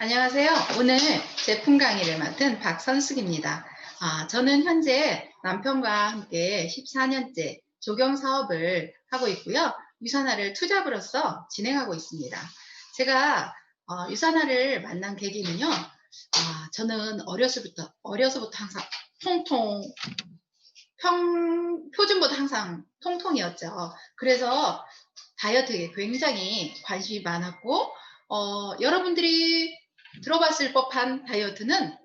안녕하세요. 오늘 제품 강의를 맡은 박선숙입니다. 저는 현재 남편과 함께 14년째 조경 사업을 하고 있고요. 유산화를 투잡으로서 진행하고 있습니다. 제가 유산화를 만난 계기는요. 저는 어려서부터 항상 통통, 표준보다 항상 통통이었죠. 그래서 다이어트에 굉장히 관심이 많았고, 여러분들이 들어봤을 법한 다이어트는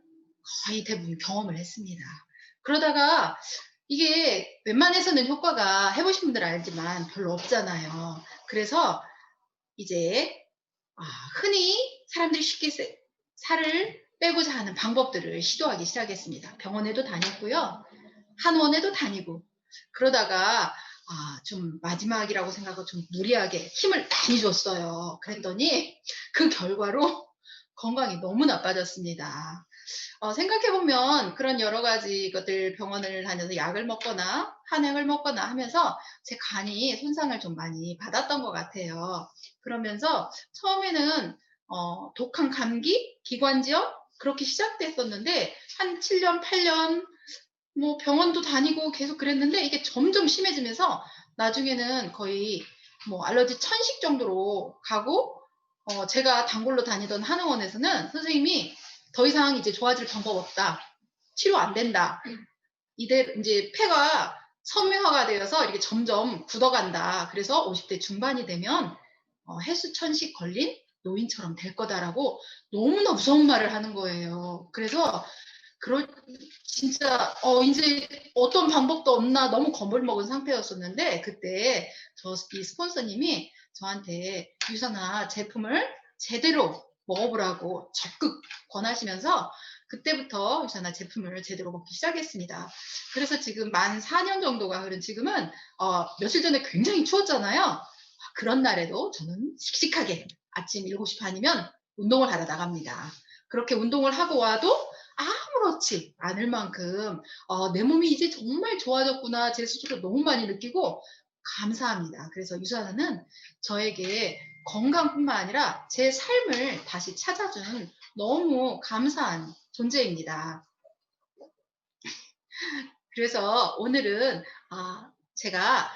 거의 대부분 경험을 했습니다. 그러다가 이게 웬만해서는 효과가 해보신 분들 알지만 별로 없잖아요. 그래서 이제 흔히 사람들이 쉽게 살을 빼고자 하는 방법들을 시도하기 시작했습니다. 병원에도 다녔고요. 한원에도 다니고 그러다가 좀 마지막이라고 생각하고 좀 무리하게 힘을 많이 줬어요. 그랬더니 그 결과로 건강이 너무 나빠졌습니다. 생각해보면 그런 여러 가지 것들 병원을 다녀서 약을 먹거나 한약을 먹거나 하면서 제 간이 손상을 좀 많이 받았던 것 같아요. 그러면서 처음에는 독한 감기, 기관지염 그렇게 시작됐었는데 한 7년, 8년 뭐 병원도 다니고 계속 그랬는데 이게 점점 심해지면서 나중에는 거의 뭐 알러지 천식 정도로 가고 제가 단골로 다니던 한의원에서는 선생님이 더 이상 이제 좋아질 방법 없다. 치료 안 된다. 이대 이제 폐가 섬유화가 되어서 이렇게 점점 굳어간다. 그래서 50대 중반이 되면 헬스천식 걸린 노인처럼 될 거다라고 너무나 무서운 말을 하는 거예요. 그래서 그럴 진짜 인제 어떤 방법도 없나 너무 겁을 먹은 상태였었는데 그때 이 스폰서님이 저한테 유산화 제품을 제대로 먹어보라고 적극 권하시면서 그때부터 유산화 제품을 제대로 먹기 시작했습니다. 그래서 지금 만 4년 정도가 흐른 지금은 며칠 전에 굉장히 추웠잖아요. 그런 날에도 저는 씩씩하게 아침 7시 반이면 운동을 하러 나갑니다. 그렇게 운동을 하고 와도 아무렇지 않을 만큼 내 몸이 이제 정말 좋아졌구나. 제 스스로 너무 많이 느끼고 감사합니다. 그래서 유산화는 저에게 건강뿐만 아니라 제 삶을 다시 찾아준 너무 감사한 존재입니다. 그래서 오늘은 제가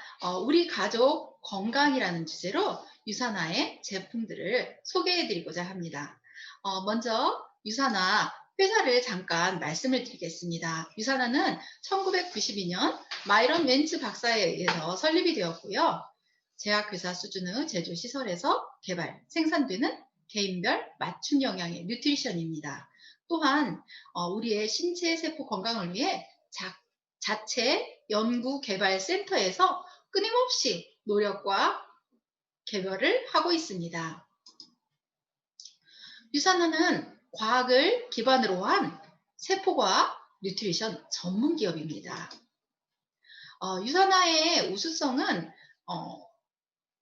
우리 가족 건강이라는 주제로 유산화의 제품들을 소개해 드리고자 합니다. 먼저 유산화 회사를 잠깐 말씀을 드리겠습니다. 유산화는 1992년 마이런 웬츠 박사에 의해서 설립이 되었고요. 제약회사 수준의 제조시설에서 개발, 생산되는 개인별 맞춤 영양의 뉴트리션입니다. 또한 우리의 신체 세포 건강을 위해 자체 연구 개발 센터에서 끊임없이 노력과 개발을 하고 있습니다. 유산화는 과학을 기반으로 한 세포과학 뉴트리션 전문 기업입니다. 유산화의 우수성은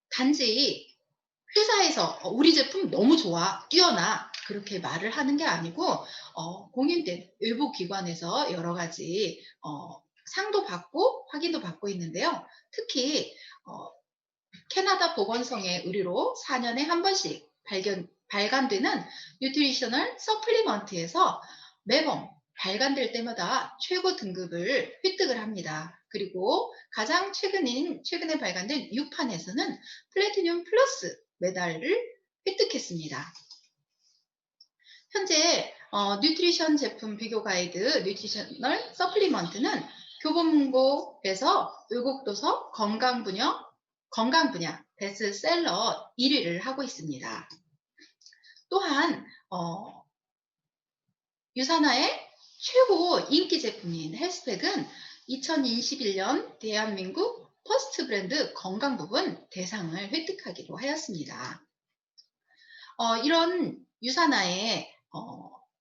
단지 회사에서 우리 제품 너무 좋아, 뛰어나 그렇게 말을 하는 게 아니고 공인된 외부 기관에서 여러 가지 상도 받고 확인도 받고 있는데요. 특히 캐나다 보건성의 의뢰로 4년에 한 번씩 발간되는 뉴트리셔널 서플리먼트에서 매번 발간될 때마다 최고 등급을 획득을 합니다. 그리고 가장 최근에 발간된 6판에서는 플래티늄 플러스 메달을 획득했습니다. 현재 뉴트리션 제품 비교 가이드 뉴트리셔널 서플리먼트는 교보문고에서 외국 도서 건강 분야 베스트셀러 1위를 하고 있습니다. 또한 유산화의 최고 인기 제품인 헬스팩은 2021년 대한민국 퍼스트 브랜드 건강 부분 대상을 획득하기로 하였습니다. 이런 유산화의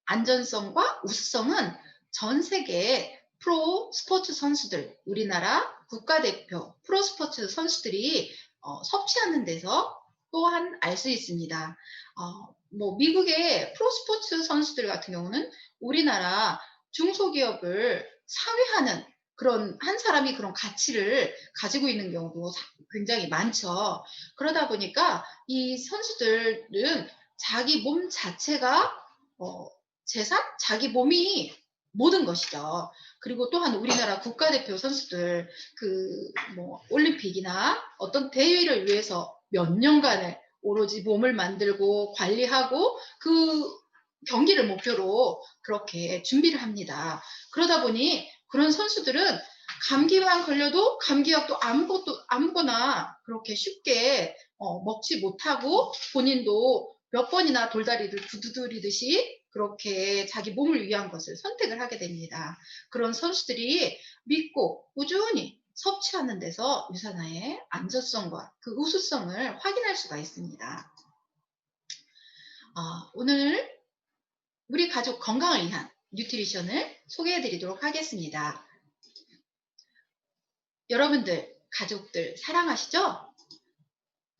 안전성과 우수성은 전 세계 프로 스포츠 선수들, 우리나라 국가대표 프로 스포츠 선수들이 섭취하는 데서 또한 알 수 있습니다. 뭐 미국의 프로 스포츠 선수들 같은 경우는 우리나라 중소기업을 상회하는 그런 한 사람이 그런 가치를 가지고 있는 경우도 굉장히 많죠. 그러다 보니까 이 선수들은 자기 몸 자체가 재산? 자기 몸이 모든 것이죠. 그리고 또한 우리나라 국가대표 선수들 뭐 올림픽이나 어떤 대회를 위해서 몇 년간을 오로지 몸을 만들고 관리하고 경기를 목표로 그렇게 준비를 합니다. 그러다 보니 그런 선수들은 감기만 걸려도 감기약도 아무거나 그렇게 쉽게 먹지 못하고 본인도 몇 번이나 돌다리를 두드리듯이 그렇게 자기 몸을 위한 것을 선택을 하게 됩니다. 그런 선수들이 믿고 꾸준히 섭취하는 데서 유산화의 안전성과 그 우수성을 확인할 수가 있습니다. 오늘 우리 가족 건강을 위한 뉴트리션을 소개해 드리도록 하겠습니다. 여러분들 가족들 사랑하시죠?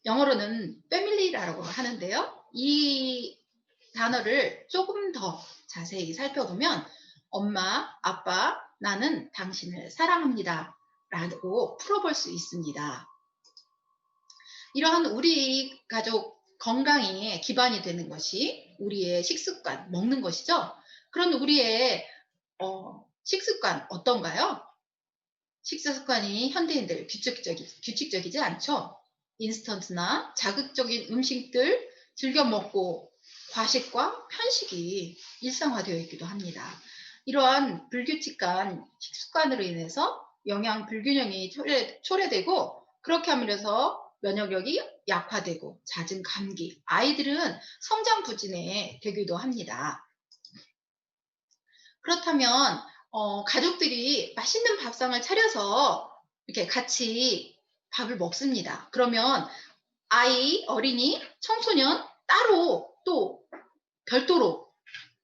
영어로는 패밀리라고 하는데요. 이 단어를 조금 더 자세히 살펴보면 엄마, 아빠, 나는 당신을 사랑합니다 라고 풀어볼 수 있습니다. 이러한 우리 가족 건강에 기반이 되는 것이 우리의 식습관, 먹는 것이죠. 그런 우리의 식습관 어떤가요? 식습관이 현대인들 규칙적이지 않죠. 인스턴트나 자극적인 음식들 즐겨 먹고 과식과 편식이 일상화되어 있기도 합니다. 이러한 불규칙한 식습관으로 인해서 영양 불균형이 초래되고 그렇게 하면서 면역력이 약화되고 잦은 감기, 아이들은 성장 부진에 되기도 합니다. 그렇다면 가족들이 맛있는 밥상을 차려서 이렇게 같이 밥을 먹습니다. 그러면 아이, 어린이, 청소년 따로 또 별도로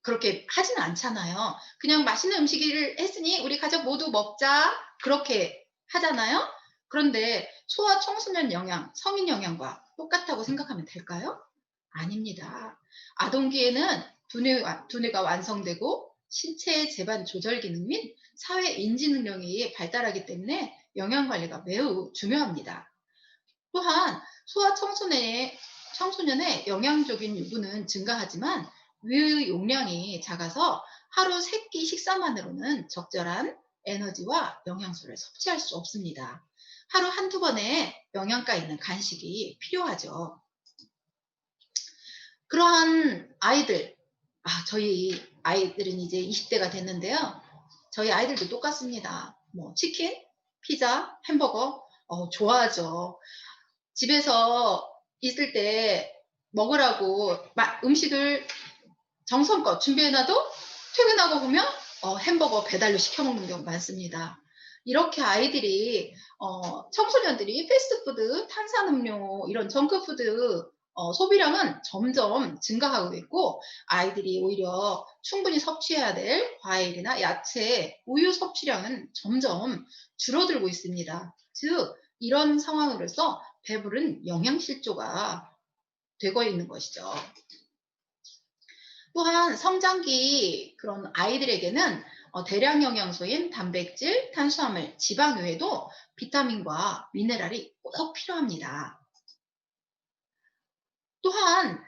그렇게 하지는 않잖아요. 그냥 맛있는 음식을 했으니 우리 가족 모두 먹자 그렇게 하잖아요. 그런데 소아 청소년 영양, 성인 영양과 똑같다고 생각하면 될까요? 아닙니다. 아동기에는 두뇌가 완성되고 신체의 재반 조절 기능 및 사회 인지 능력이 발달하기 때문에 영양 관리가 매우 중요합니다. 또한 소아 청소년의 영양적인 요구는 증가하지만 위의 용량이 작아서 하루 3끼 식사만으로는 적절한 에너지와 영양소를 섭취할 수 없습니다. 하루 한두 번의 영양가 있는 간식이 필요하죠. 그러한 아이들, 저희 아이들은 이제 20대가 됐는데요. 저희 아이들도 똑같습니다. 뭐 치킨, 피자, 햄버거 좋아하죠. 집에서 있을 때 먹으라고 음식을 정성껏 준비해놔도 퇴근하고 보면 햄버거 배달로 시켜 먹는 경우 많습니다. 이렇게 아이들이 청소년들이 패스트푸드, 탄산음료 이런 정크푸드 소비량은 점점 증가하고 있고 아이들이 오히려 충분히 섭취해야 될 과일이나 야채, 우유 섭취량은 점점 줄어들고 있습니다. 즉 이런 상황으로서 배부른 영양실조가 되고 있는 것이죠. 또한 성장기 그런 아이들에게는 대량 영양소인 단백질, 탄수화물, 지방 외에도 비타민과 미네랄이 꼭 필요합니다. 또한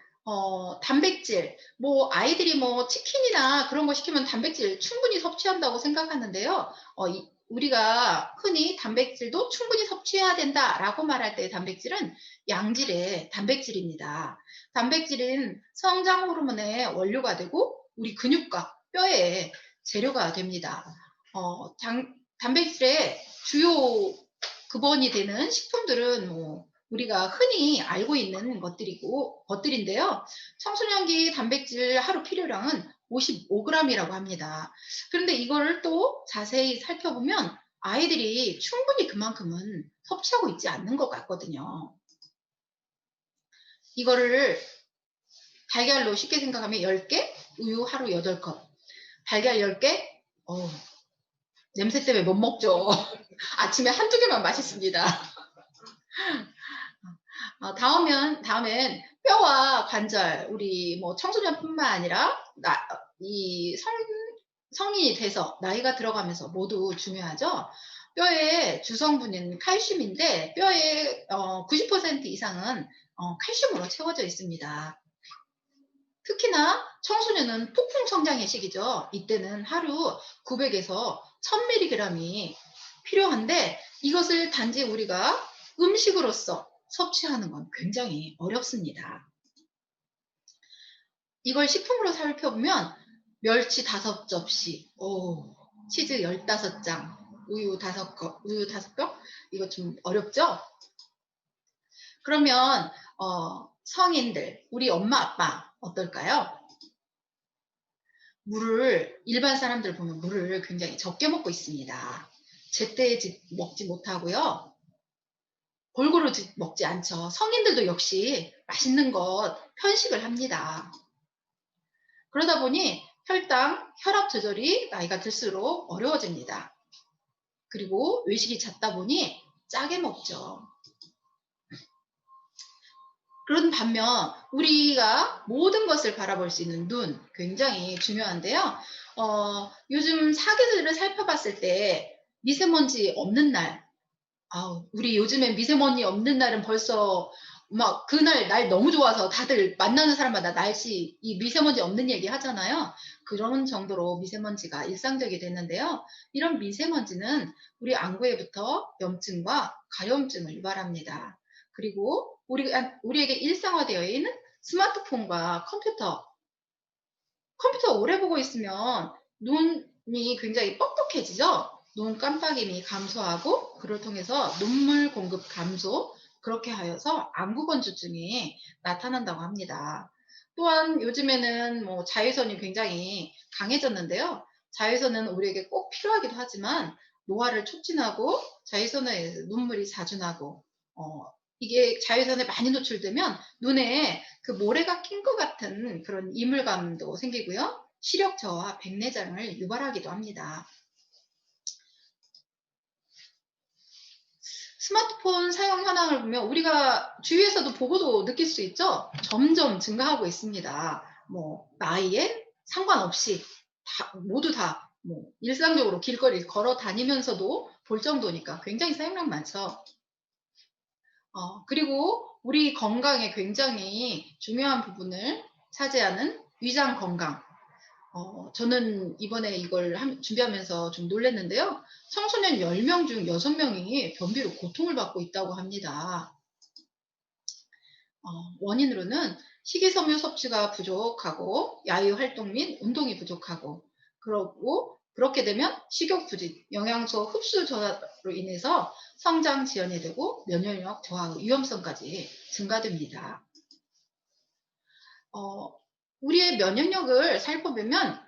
단백질, 뭐 아이들이 뭐 치킨이나 그런 거 시키면 단백질 충분히 섭취한다고 생각하는데요. 우리가 흔히 단백질도 충분히 섭취해야 된다라고 말할 때 단백질은 양질의 단백질입니다. 단백질은 성장 호르몬의 원료가 되고 우리 근육과 뼈의 재료가 됩니다. 단백질의 주요 근원이 되는 식품들은 뭐 우리가 흔히 알고 있는 것들인데요. 청소년기 단백질 하루 필요량은 55g이라고 합니다. 그런데 이거를 또 자세히 살펴보면 아이들이 충분히 그만큼은 섭취하고 있지 않는 것 같거든요. 이거를 달걀로 쉽게 생각하면 10개, 우유 하루 8컵. 달걀 10개? 냄새 때문에 못 먹죠. 아침에 한두 개만 맛있습니다. 다음엔 뼈와 관절, 우리 뭐 청소년뿐만 아니라 성인이 돼서 나이가 들어가면서 모두 중요하죠. 뼈의 주성분인 칼슘인데 뼈의 90% 이상은 칼슘으로 채워져 있습니다. 특히나 청소년은 폭풍 성장의 시기죠. 이때는 하루 900에서 1000mg이 필요한데 이것을 단지 우리가 음식으로서 섭취하는 건 굉장히 어렵습니다. 이걸 식품으로 살펴보면 멸치 5접시, 치즈 15장, 우유 5병? 이거 좀 어렵죠? 그러면 성인들, 우리 엄마 아빠 어떨까요? 일반 사람들 보면 물을 굉장히 적게 먹고 있습니다. 제때 먹지 못하고요. 골고루 먹지 않죠. 성인들도 역시 맛있는 것 편식을 합니다. 그러다 보니 혈당, 혈압 조절이 나이가 들수록 어려워집니다. 그리고 외식이 잦다 보니 짜게 먹죠. 그런 반면 우리가 모든 것을 바라볼 수 있는 눈 굉장히 중요한데요. 요즘 사계절을 살펴봤을 때 미세먼지 없는 날, 우리 요즘엔 미세먼지 없는 날은 벌써 막 그날 날 너무 좋아서 다들 만나는 사람마다 날씨 이 미세먼지 없는 얘기 하잖아요. 그런 정도로 미세먼지가 일상적이 됐는데요. 이런 미세먼지는 우리 안구에부터 염증과 가려움증을 유발합니다. 그리고 우리에게 일상화되어 있는 스마트폰과 컴퓨터 오래 보고 있으면 눈이 굉장히 뻑뻑해지죠. 눈 깜빡임이 감소하고 그를 통해서 눈물 공급 감소, 그렇게 하여서 안구 건조증이 나타난다고 합니다. 또한 요즘에는 뭐 자외선이 굉장히 강해졌는데요. 자외선은 우리에게 꼭 필요하기도 하지만 노화를 촉진하고 자외선에 의해서 눈물이 자주 나고 이게 자외선에 많이 노출되면 눈에 그 모래가 낀 것 같은 그런 이물감도 생기고요. 시력 저하, 백내장을 유발하기도 합니다. 스마트폰 사용 현황을 보면 우리가 주위에서도 보고도 느낄 수 있죠. 점점 증가하고 있습니다. 뭐 나이에 상관없이 모두 다 뭐 일상적으로 길거리를 걸어 다니면서도 볼 정도니까 굉장히 사용량 많죠. 그리고 우리 건강에 굉장히 중요한 부분을 차지하는 위장 건강. 저는 이번에 이걸 준비하면서 좀 놀랐는데요. 청소년 10명 중 6명이 변비로 고통을 받고 있다고 합니다. 원인으로는 식이섬유 섭취가 부족하고 야유 활동 및 운동이 부족하고 그렇게 되면 식욕 부진, 영양소 흡수 저하로 인해서 성장 지연이 되고 면역력 저하 위험성까지 증가됩니다. 우리의 면역력을 살펴보면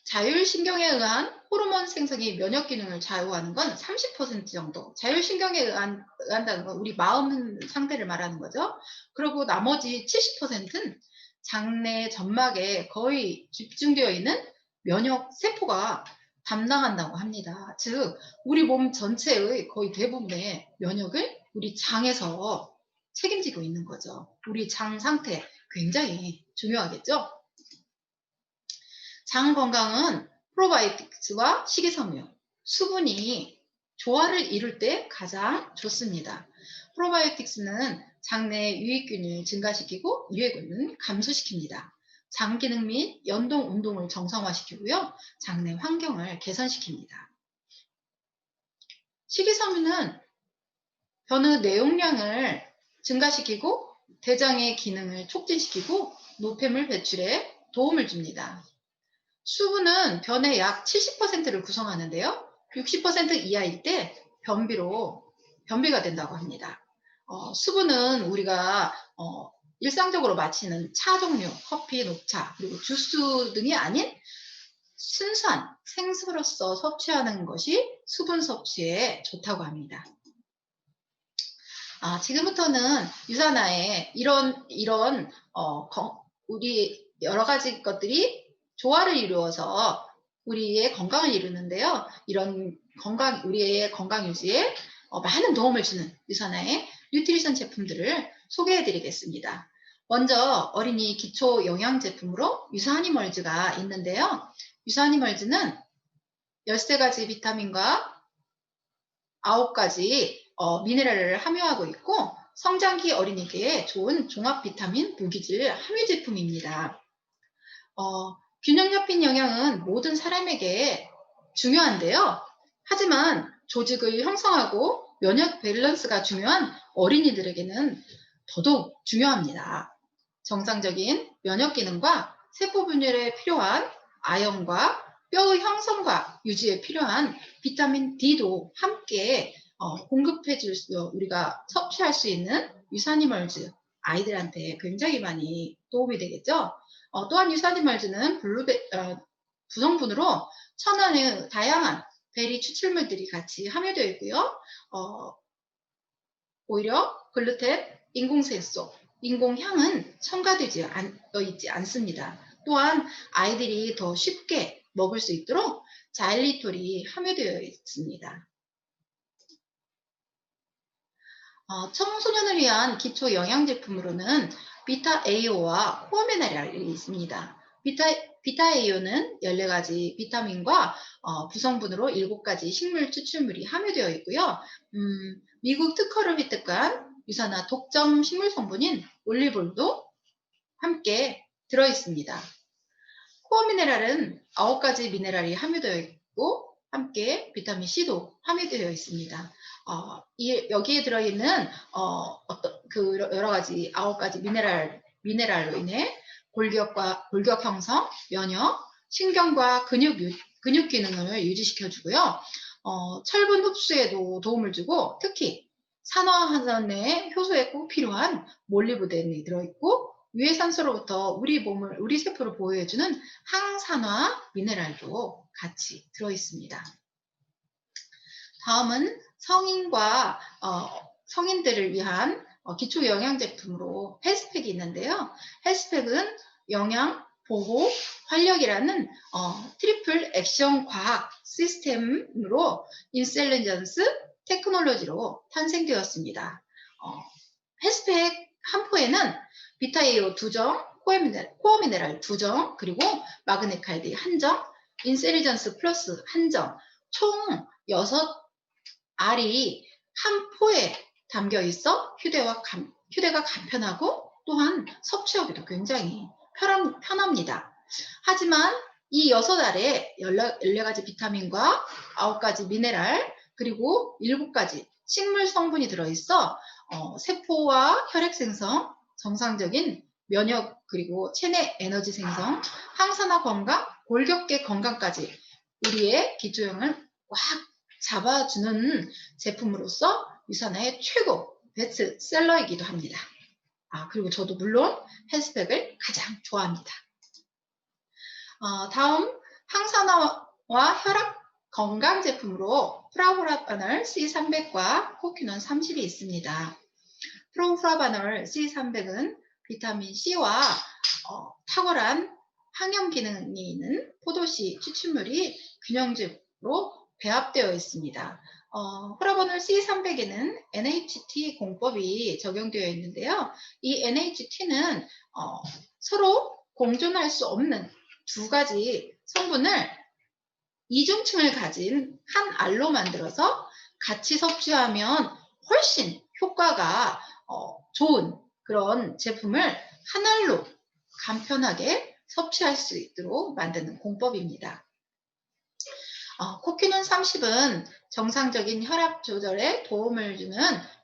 자율신경에 의한 호르몬 생성이 면역 기능을 좌우하는 건 30% 정도. 자율신경에 의한다는 건 우리 마음 상태를 말하는 거죠. 그리고 나머지 70%는 장내 점막에 거의 집중되어 있는 면역 세포가 담당한다고 합니다. 즉, 우리 몸 전체의 거의 대부분의 면역을 우리 장에서 책임지고 있는 거죠. 우리 장 상태 굉장히 중요하겠죠? 장 건강은 프로바이오틱스와 식이섬유, 수분이 조화를 이룰 때 가장 좋습니다. 프로바이오틱스는 장내 유익균을 증가시키고 유해균을 감소시킵니다. 장 기능 및 연동 운동을 정상화시키고요. 장내 환경을 개선시킵니다. 식이섬유는 변의 내용량을 증가시키고 대장의 기능을 촉진시키고 노폐물 배출에 도움을 줍니다. 수분은 변의 약 70%를 구성하는데요. 60% 이하일 때 변비가 된다고 합니다. 수분은 우리가 일상적으로 마시는 차 종류, 커피, 녹차, 그리고 주스 등이 아닌 순수한 생수로서 섭취하는 것이 수분 섭취에 좋다고 합니다. 지금부터는 유산화에 우리 여러 가지 것들이 조화를 이루어서 우리의 건강을 이루는데요. 우리의 건강 유지에 많은 도움을 주는 유산화의 뉴트리션 제품들을 소개해 드리겠습니다. 먼저 어린이 기초 영양 제품으로 유사니멀즈가 있는데요. 유사니멀즈는 13가지 비타민과 9가지 미네랄을 함유하고 있고 성장기 어린이에게 좋은 종합 비타민 무기질 함유 제품입니다. 균형 잡힌 영양은 모든 사람에게 중요한데요. 하지만 조직을 형성하고 면역 밸런스가 중요한 어린이들에게는 더더욱 중요합니다. 정상적인 면역 기능과 세포 분열에 필요한 아연과 뼈의 형성과 유지에 필요한 비타민 D도 함께 공급해 줄 우리가 섭취할 수 있는 유산이멀즈 아이들한테 굉장히 많이 도움이 되겠죠. 또한 유산이멀즈는 구성분으로 천연의 다양한 베리 추출물들이 같이 함유되어 있고요. 어, 오히려 글루텐, 인공색소, 인공향은 첨가되지 있지 않습니다. 또한 아이들이 더 쉽게 먹을 수 있도록 자일리톨이 함유되어 있습니다. 청소년을 위한 기초 영양 제품으로는 비타 AO와 코어미네랄이 있습니다. 비타 AO는 14가지 비타민과 구성분으로 7가지 식물 추출물이 함유되어 있고요. 미국 특허를 획득한 유산화 독점 식물 성분인 올리브올도 함께 들어있습니다. 코어 미네랄은 9가지 미네랄이 함유되어 있고 함께 비타민 C도 함유되어 있습니다. 여기에 들어있는 여러 가지 9가지 미네랄로 인해 골격 형성, 면역, 신경과 근육 기능을 유지시켜주고요. 철분 흡수에도 도움을 주고 특히 산화하선의 효소에 꼭 필요한 몰리브덴이 들어있고 유해산소로부터 우리 세포를 보호해주는 항산화 미네랄도 같이 들어있습니다. 다음은 성인들을 위한 기초 영양 제품으로 헬스팩이 있는데요. 헬스팩은 영양, 보호, 활력이라는 트리플 액션 과학 시스템으로 인셀리전스 테크놀로지로 탄생되었습니다. 헬스팩 한 포에는 비타에오 2정, 코어 미네랄 2정, 그리고 마그네 칼디 1정, 인셀리전스 플러스 1정, 총 6알이 한 포에 담겨 있어 휴대가 간편하고 또한 섭취하기도 굉장히 편합니다. 하지만 이 6알에 14가지 비타민과 9가지 미네랄 그리고 7가지 식물 성분이 들어있어 세포와 혈액 생성, 정상적인 면역 그리고 체내 에너지 생성, 항산화 건강, 골격계 건강까지 우리의 기초형을 꽉 잡아주는 제품으로서 유산화의 최고 베스트셀러이기도 합니다. 그리고 저도 물론 헬스팩을 가장 좋아합니다. 다음 항산화와 혈압 건강 제품으로 프라보라바놀 C300과 코큐넌 30이 있습니다. 프로프라바놀 C300은 비타민 C와 탁월한 항염 기능이 있는 포도씨 추출물이 균형적으로 배합되어 있습니다. 프라보놀 C300에는 NHT 공법이 적용되어 있는데요. 이 NHT는 서로 공존할 수 없는 2가지 성분을 이중층을 가진 한 알로 만들어서 같이 섭취하면 훨씬 효과가 좋은 그런 제품을 한 알로 간편하게 섭취할 수 있도록 만드는 공법입니다. 코큐넌 30은 정상적인 혈압 조절에 도움을 주는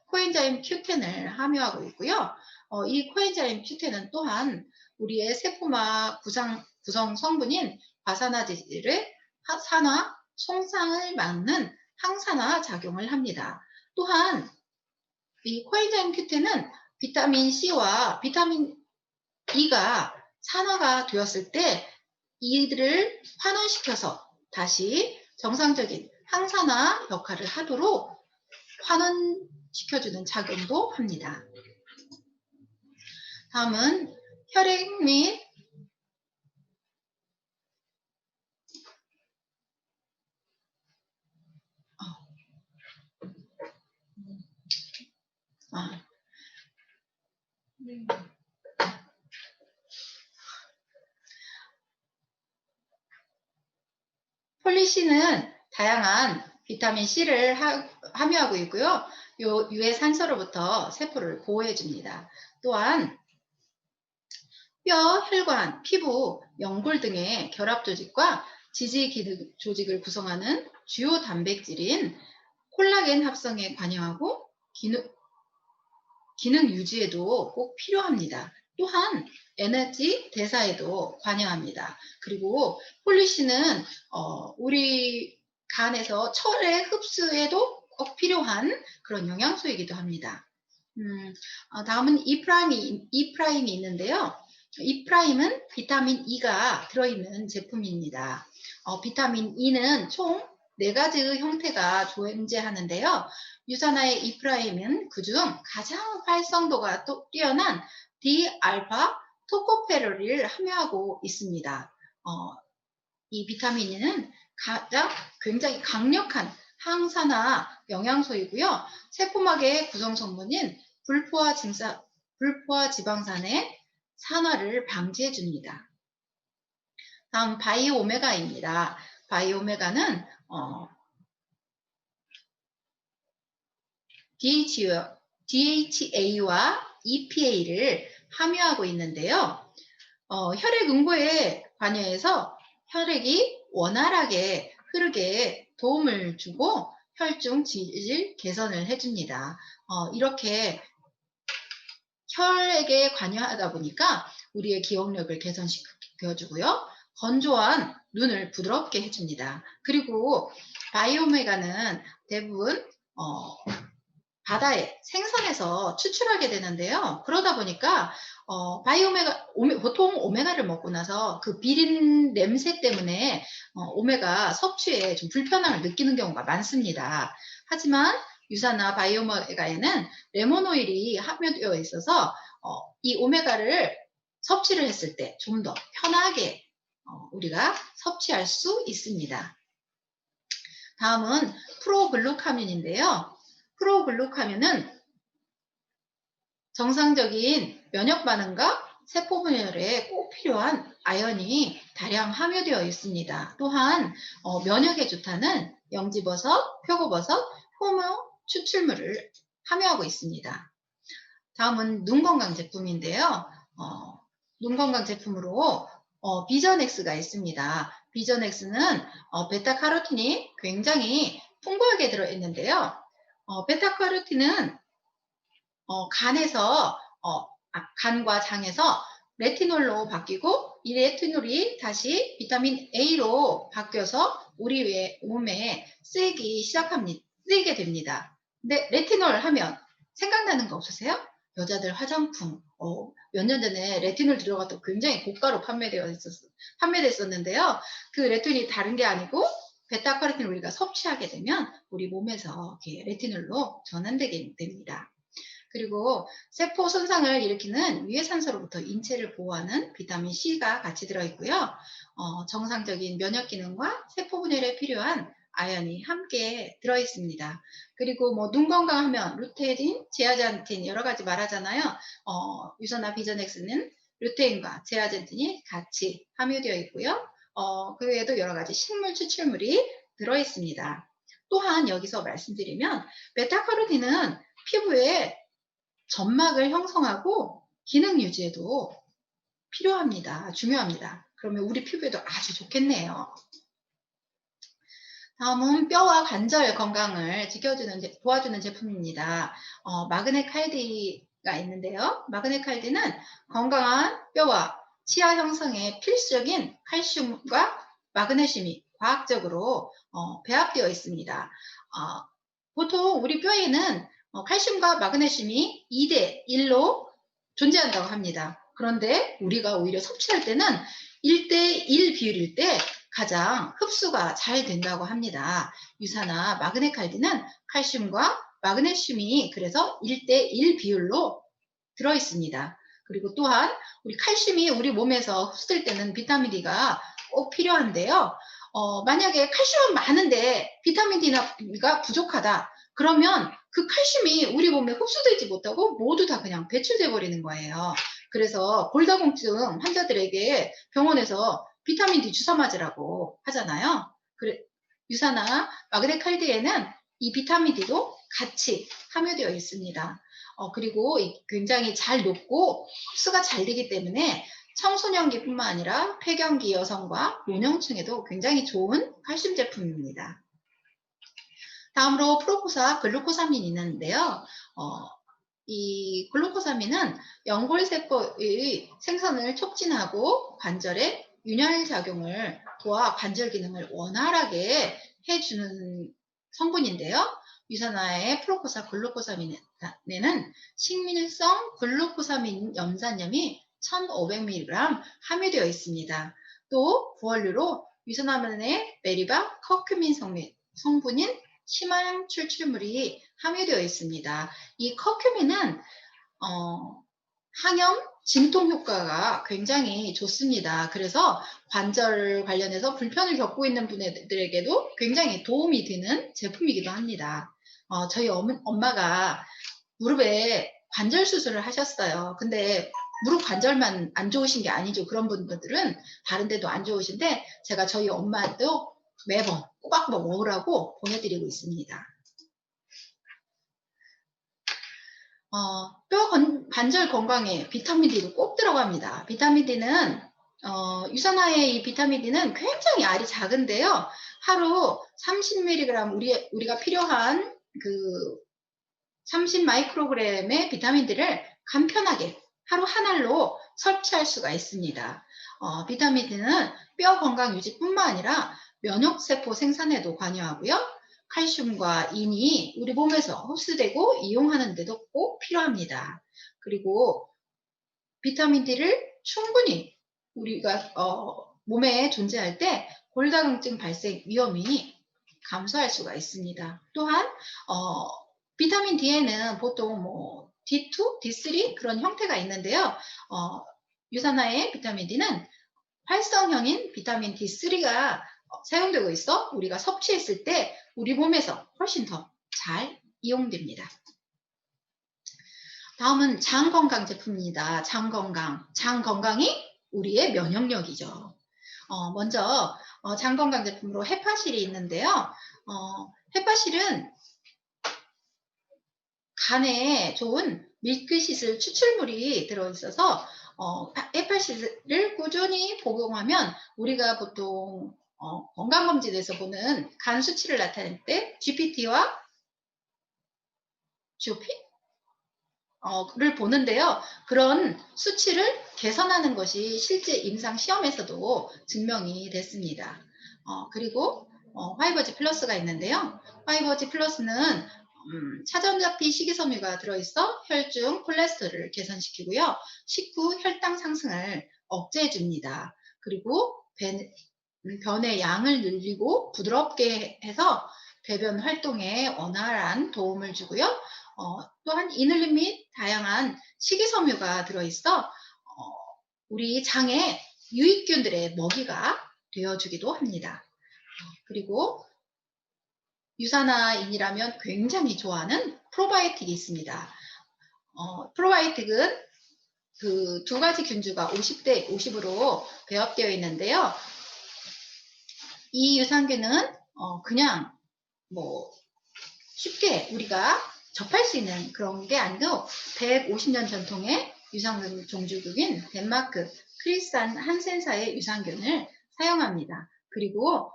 코엔자임 Q10을 함유하고 있고요. 이 코엔자임 Q10은 또한 우리의 세포막 구성 성분인 과산화제질의 산화, 손상을 막는 항산화 작용을 합니다. 또한 이 코엔자임 Q10은 비타민 C와 비타민 E가 산화가 되었을 때 이들을 환원시켜서 다시 정상적인 항산화 역할을 하도록 환원시켜주는 작용도 합니다. 다음은 혈액 및 폴리씨는 다양한 비타민 C를 함유하고 있고요. 유해 산소로부터 세포를 보호해 줍니다. 또한 뼈, 혈관, 피부, 연골 등의 결합 조직과 지지 조직을 구성하는 주요 단백질인 콜라겐 합성에 관여하고 기능 유지에도 꼭 필요합니다. 또한 에너지 대사에도 관여합니다. 그리고 폴리시는 우리 간에서 철의 흡수에도 꼭 필요한 그런 영양소이기도 합니다. 다음은 E'이 있는데요. E''은 비타민 E가 들어있는 제품입니다. 비타민 E는 총 4가지 형태가 존재하는데요. 유산화의 E''은 그중 가장 활성도가 뛰어난 D알파 토코페롤을 함유하고 있습니다. 이 비타민 E는 굉장히 강력한 항산화 영양소이고요. 세포막의 구성 성분인 불포화 지방산의 산화를 방지해 줍니다. 다음 바이오메가입니다. 바이오메가는 DHA와 EPA를 함유하고 있는데요. 혈액 응고에 관여해서 혈액이 원활하게 흐르게 도움을 주고 혈중 질을 개선을 해줍니다. 이렇게 혈액에 관여하다 보니까 우리의 기억력을 개선시켜주고요. 건조한 눈을 부드럽게 해줍니다. 그리고 바이오메가는 대부분 바다에 생선에서 추출하게 되는데요. 그러다 보니까 보통 오메가를 먹고 나서 그 비린 냄새 때문에 오메가 섭취에 좀 불편함을 느끼는 경우가 많습니다. 하지만 유산화 바이오메가에는 레몬오일이 함유되어 있어서 이 오메가를 섭취를 했을 때 좀 더 편하게 우리가 섭취할 수 있습니다. 다음은 프로글루카민인데요. 프로글루카민은 정상적인 면역 반응과 세포 분열에 꼭 필요한 아연이 다량 함유되어 있습니다. 또한 면역에 좋다는 영지버섯, 표고버섯, 효모 추출물을 함유하고 있습니다. 다음은 눈 건강 제품인데요. 눈 건강 제품으로 비전엑스가 있습니다. 비전엑스는 베타카로틴이 굉장히 풍부하게 들어있는데요. 베타카로틴은 간과 장에서 레티놀로 바뀌고 이 레티놀이 다시 비타민 A로 바뀌어서 우리 몸에 쓰이게 됩니다. 근데 레티놀 하면 생각나는 거 없으세요? 여자들 화장품 몇 년 전에 레티놀 들어가도 굉장히 고가로 판매됐었는데요. 그 레티놀이 다른 게 아니고 베타카로틴을 우리가 섭취하게 되면 우리 몸에서 레티놀로 전환되게 됩니다. 그리고 세포 손상을 일으키는 유해산소로부터 인체를 보호하는 비타민 C가 같이 들어있고요. 정상적인 면역 기능과 세포 분열에 필요한 아연이 함께 들어있습니다. 그리고 눈 건강하면 루테인, 제아젠틴 여러 가지 말하잖아요. 유산화 비전엑스는 루테인과 제아젠틴이 같이 함유되어 있고요. 그 외에도 여러 가지 식물 추출물이 들어있습니다. 또한 여기서 말씀드리면 베타카로틴은 피부에 점막을 형성하고 기능 유지에도 필요합니다. 중요합니다. 그러면 우리 피부에도 아주 좋겠네요. 다음은 뼈와 관절 건강을 도와주는 제품입니다. 마그네칼디가 있는데요. 마그네칼디는 건강한 뼈와 치아 형성에 필수적인 칼슘과 마그네슘이 과학적으로 배합되어 있습니다. 보통 우리 뼈에는 칼슘과 마그네슘이 2대1로 존재한다고 합니다. 그런데 우리가 오히려 섭취할 때는 1대1 비율일 때 가장 흡수가 잘 된다고 합니다. 유산화 마그네칼디는 칼슘과 마그네슘이 그래서 1대1 비율로 들어있습니다. 그리고 또한 우리 칼슘이 우리 몸에서 흡수될 때는 비타민 D가 꼭 필요한데요. 만약에 칼슘은 많은데 비타민 D가 부족하다. 그러면 그 칼슘이 우리 몸에 흡수되지 못하고 모두 다 그냥 배출돼 버리는 거예요. 그래서 골다공증 환자들에게 병원에서 비타민 D 주사 맞으라고 하잖아요. 유산화 마그네칼디에는 이 비타민 D도 같이 함유되어 있습니다. 그리고 굉장히 잘 녹고 흡수가 잘 되기 때문에 청소년기뿐만 아니라 폐경기 여성과 노년층에도 굉장히 좋은 칼슘 제품입니다. 다음으로 프로포사 글루코사민이 있는데요. 이 글루코사민은 연골세포의 생성을 촉진하고 관절의 윤활 작용을 도와 관절 기능을 원활하게 해주는 성분인데요. 유산화의 프로포사 글루코사민에는 식물성 글루코사민 염산염이 1500mg 함유되어 있습니다. 또 부원료로 유산화면의 메리바 커큐민 성분인 심한 추출물이 함유되어 있습니다. 이 커큐민은 항염, 진통 효과가 굉장히 좋습니다. 그래서 관절 관련해서 불편을 겪고 있는 분들에게도 굉장히 도움이 되는 제품이기도 합니다. 저희 엄마가 무릎에 관절 수술을 하셨어요. 근데 무릎 관절만 안 좋으신 게 아니죠. 그런 분들은 다른 데도 안 좋으신데 제가 저희 엄마도 매번 꼬박꼬박 먹으라고 보내드리고 있습니다. 관절 건강에 비타민 D도 꼭 들어갑니다. 비타민 D는 유산화의 이 비타민 D는 굉장히 알이 작은데요. 하루 30mg 우리가 필요한 그 30마이크로그램의 비타민 D를 간편하게 하루 한 알로 섭취할 수가 있습니다. 비타민 D는 뼈 건강 유지뿐만 아니라 면역세포 생산에도 관여하고요. 칼슘과 인이 우리 몸에서 흡수되고 이용하는 데도 꼭 필요합니다. 그리고 비타민 D를 충분히 우리가 몸에 존재할 때 골다공증 발생 위험이 감소할 수가 있습니다. 또한 비타민 D에는 보통 뭐 D2, D3 그런 형태가 있는데요. 유산화의 비타민 D는 활성형인 비타민 D3가 사용되고 있어 우리가 섭취했을 때 우리 몸에서 훨씬 더 잘 이용됩니다. 다음은 장 건강 제품입니다. 장 건강이 우리의 면역력이죠. 먼저 장 건강 제품으로 헤파실이 있는데요. 헤파실은 간에 좋은 밀크시슬 추출물이 들어있어서 헤파실을 꾸준히 복용하면 우리가 보통 건강검진에서 보는 간 수치를 나타낼 때 GPT와 GOP? 를 보는데요. 그런 수치를 개선하는 것이 실제 임상 시험에서도 증명이 됐습니다. 그리고 화이버지 플러스가 있는데요. 화이버지 플러스는 차전자피 식이섬유가 들어있어 혈중 콜레스테롤을 개선시키고요. 식후 혈당 상승을 억제해 줍니다. 그리고 변의 양을 늘리고 부드럽게 해서 배변 활동에 원활한 도움을 주고요. 또한 이눌린 및 다양한 식이섬유가 들어있어 우리 장에 유익균들의 먹이가 되어주기도 합니다. 그리고 유산화인이라면 굉장히 좋아하는 프로바이오틱이 있습니다. 프로바이오틱은 그 두 가지 균주가 50대 50으로 배합되어 있는데요. 이 유산균은 그냥 뭐 쉽게 우리가 접할 수 있는 그런 게 아니고 150년 전통의 유산균 종주국인 덴마크 크리스탄 한센사의 유산균을 사용합니다. 그리고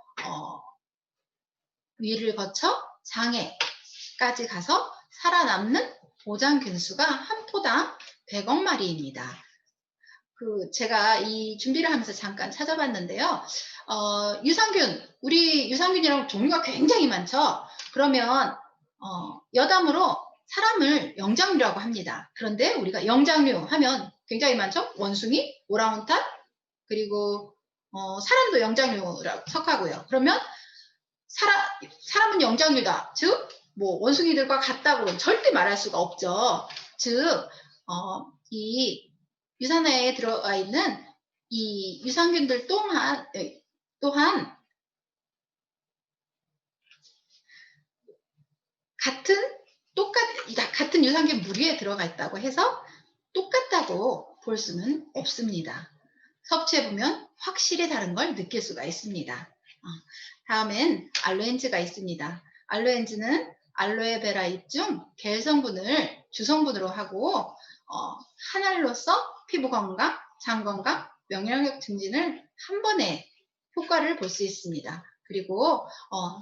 위를 거쳐 장에까지 가서 살아남는 보장균수가 한 포당 100억 마리입니다. 제가 이 준비를 하면서 잠깐 찾아봤는데요. 우리 유산균이랑 종류가 굉장히 많죠. 그러면 여담으로 사람을 영장류라고 합니다. 그런데 우리가 영장류 하면 굉장히 많죠. 원숭이, 오랑우탄, 그리고 사람도 영장류라고 속하고요. 그러면 사람은 영장류다. 즉, 뭐 원숭이들과 같다고는 절대 말할 수가 없죠. 즉, 이 유산화에 들어가 있는 이 유산균들 또한 같은 유산균 무리에 들어가 있다고 해서 똑같다고 볼 수는 없습니다. 섭취해보면 확실히 다른 걸 느낄 수가 있습니다. 다음엔 알로엔즈가 있습니다. 알로엔즈는 알로에베라 잎 중 겔 성분을 주성분으로 하고 한 알로서 피부 건강, 장 건강, 면역력 증진을 한 번에 효과를 볼 수 있습니다. 그리고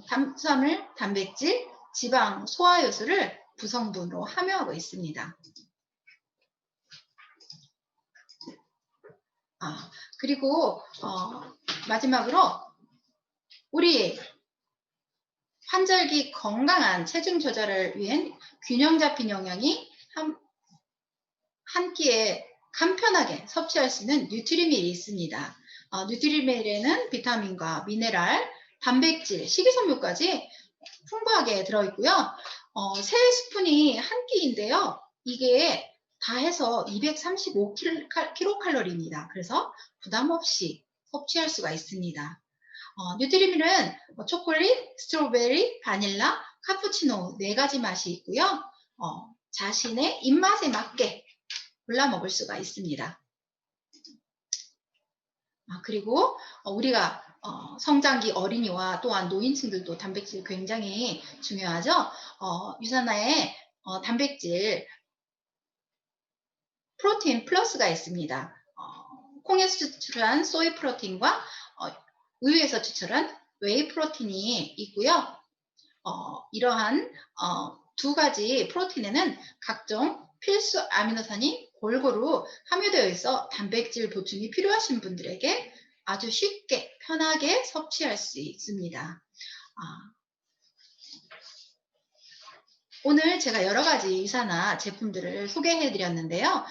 탄수화물, 단백질, 지방, 소화 요소를 구성분으로 함유하고 있습니다. 그리고 마지막으로 우리 환절기 건강한 체중 조절을 위한 균형 잡힌 영양이 한 끼에 간편하게 섭취할 수 있는 뉴트리밀이 있습니다. 뉴트리밀에는 비타민과 미네랄, 단백질, 식이섬유까지 풍부하게 들어있고요. 3스푼이 한 끼인데요. 이게 다 해서 235kcal입니다. 그래서 부담 없이 섭취할 수가 있습니다. 뉴트리밀은 초콜릿, 스트로베리, 바닐라, 카푸치노 4가지 맛이 있고요. 자신의 입맛에 맞게 골라 먹을 수가 있습니다. 그리고 우리가 성장기 어린이와 또한 노인층들도 단백질 굉장히 중요하죠. 유산화에 단백질 프로틴 플러스가 있습니다. 콩에서 추출한 소이 프로틴과 우유에서 추출한 웨이 프로틴이 있고요. 이러한 2가지 프로틴에는 각종 필수 아미노산이 골고루 함유되어 있어 단백질 보충이 필요하신 분들에게 아주 쉽게 편하게 섭취할 수 있습니다. 오늘 제가 여러 가지 유산화 제품들을 소개해 드렸는데요.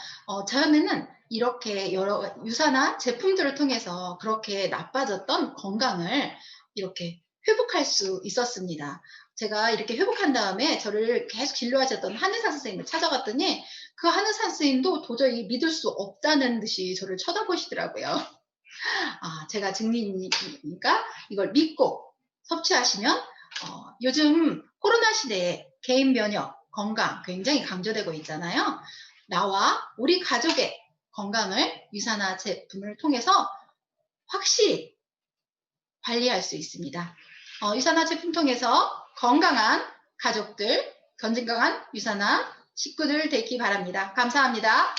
저는 이렇게 여러 유산화 제품들을 통해서 그렇게 나빠졌던 건강을 이렇게 회복할 수 있었습니다. 제가 이렇게 회복한 다음에 저를 계속 진료하셨던 한의사 선생님을 찾아갔더니 그 한의사 선생님도 도저히 믿을 수 없다는 듯이 저를 쳐다보시더라고요. 제가 증인이니까 이걸 믿고 섭취하시면 요즘 코로나 시대에 개인 면역, 건강 굉장히 강조되고 있잖아요. 나와 우리 가족의 건강을 유산화 제품을 통해서 확실히 관리할 수 있습니다. 유산화 제품 통해서 건강한 가족들, 건강한 유산화 식구들 되기 바랍니다. 감사합니다.